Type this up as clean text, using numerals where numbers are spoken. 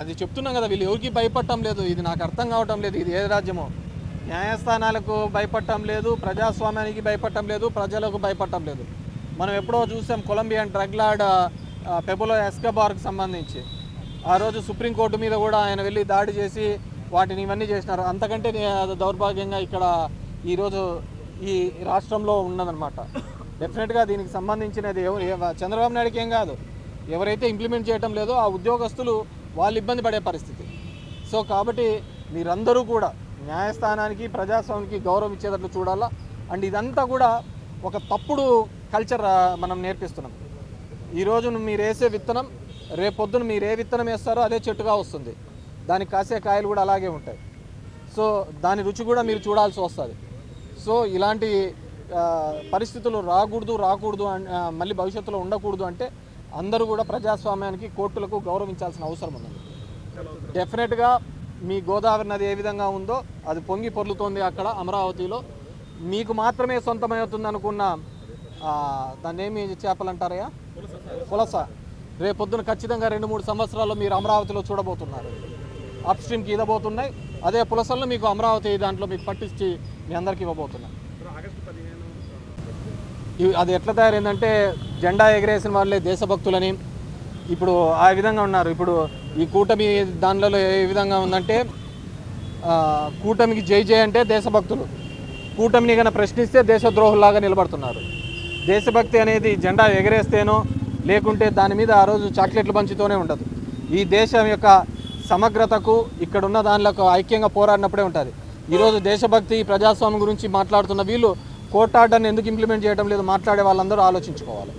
అది చెప్తున్నాం కదా, వీళ్ళు ఎవరికి భయపడటం లేదు. ఇది నాకు అర్థం కావటం లేదు. ఇది ఏ రాజ్యమో? న్యాయస్థానాలకు భయపడటం లేదు, ప్రజాస్వామ్యానికి భయపడటం లేదు, ప్రజలకు భయపడటం లేదు. మనం ఎప్పుడో చూసాం కొలంబియన్ డ్రగ్ లార్డ్ పెబులో ఎస్కోబార్కి సంబంధించి. ఆ రోజు సుప్రీంకోర్టు మీద కూడా ఆయన వెళ్ళి దాడి చేసి వాటిని ఇవన్నీ చేసినారు. అంతకంటే దౌర్భాగ్యంగా ఇక్కడ ఈరోజు ఈ రాష్ట్రంలో ఉన్నదనమాట. డెఫినెట్గా దీనికి సంబంధించినది చంద్రబాబు నాయుడుకి ఏం కాదు, ఎవరైతే ఇంప్లిమెంట్ చేయటం లేదో ఆ ఉద్యోగస్తులు వాళ్ళు ఇబ్బంది పడే పరిస్థితి. సో కాబట్టి మీరందరూ కూడా న్యాయస్థానానికి ప్రజాస్వామ్యానికి గౌరవం ఇచ్చేటట్లు చూడాలా. అండ్ ఇదంతా కూడా ఒక తప్పుడు కల్చర్ మనం నేర్పిస్తున్నాం. ఈరోజు మీరు వేసే విత్తనం రేపొద్దున మీరు ఏ విత్తనం వేస్తారో అదే చెట్టుగా వస్తుంది, దానికి కాసే కాయలు కూడా అలాగే ఉంటాయి. సో దాని రుచి కూడా మీరు చూడాల్సి వస్తుంది. సో ఇలాంటి పరిస్థితులు రాకూడదు మళ్ళీ భవిష్యత్తులో ఉండకూడదు అంటే అందరూ కూడా ప్రజాస్వామ్యానికి కోర్టులకు గౌరవించాల్సిన అవసరం ఉంది. డెఫినెట్గా మీ గోదావరి నది ఏ విధంగా ఉందో అది పొంగి పొర్లుతోంది అక్కడ అమరావతిలో. మీకు మాత్రమే సొంతమవుతుంది అనుకున్న దాన్ని ఏమి చేపలు అంటారయ్యా, పులస, రేపొద్దున ఖచ్చితంగా 2-3 సంవత్సరాల్లో మీరు అమరావతిలో చూడబోతున్నారు. అప్ స్ట్రీమ్కి ఇవ్వబోతున్నాయి. అదే పులసలను మీకు అమరావతి దాంట్లో మీకు పట్టించి మీ అందరికీ ఇవ్వబోతున్నాయి. అది ఎట్లా తయారైందంటే జెండా ఎగరేసిన వాళ్ళే దేశభక్తులని ఇప్పుడు ఆ విధంగా ఉన్నారు. ఇప్పుడు ఈ కూటమి దానిలో ఏ విధంగా ఉందంటే కూటమికి జై జై అంటే దేశభక్తులు, కూటమిని కన్నా ప్రశ్నిస్తే దేశద్రోహుల్లాగా నిలబడుతున్నారు. దేశభక్తి అనేది జెండా ఎగరేస్తేనో లేకుంటే దాని మీద ఆ రోజు చాక్లెట్లు పంచుతూనే ఉండదు. ఈ దేశం యొక్క సమగ్రతకు ఇక్కడున్న దానిలో ఐక్యంగా పోరాడినప్పుడే ఉంటుంది. ఈరోజు దేశభక్తి ప్రజాస్వామ్యం గురించి మాట్లాడుతున్న వీళ్ళు కోర్టు ఆర్డర్ని ఎందుకు ఇంప్లిమెంట్ చేయడం లేదు మాట్లాడే వాళ్ళందరూ ఆలోచించుకోవాలి.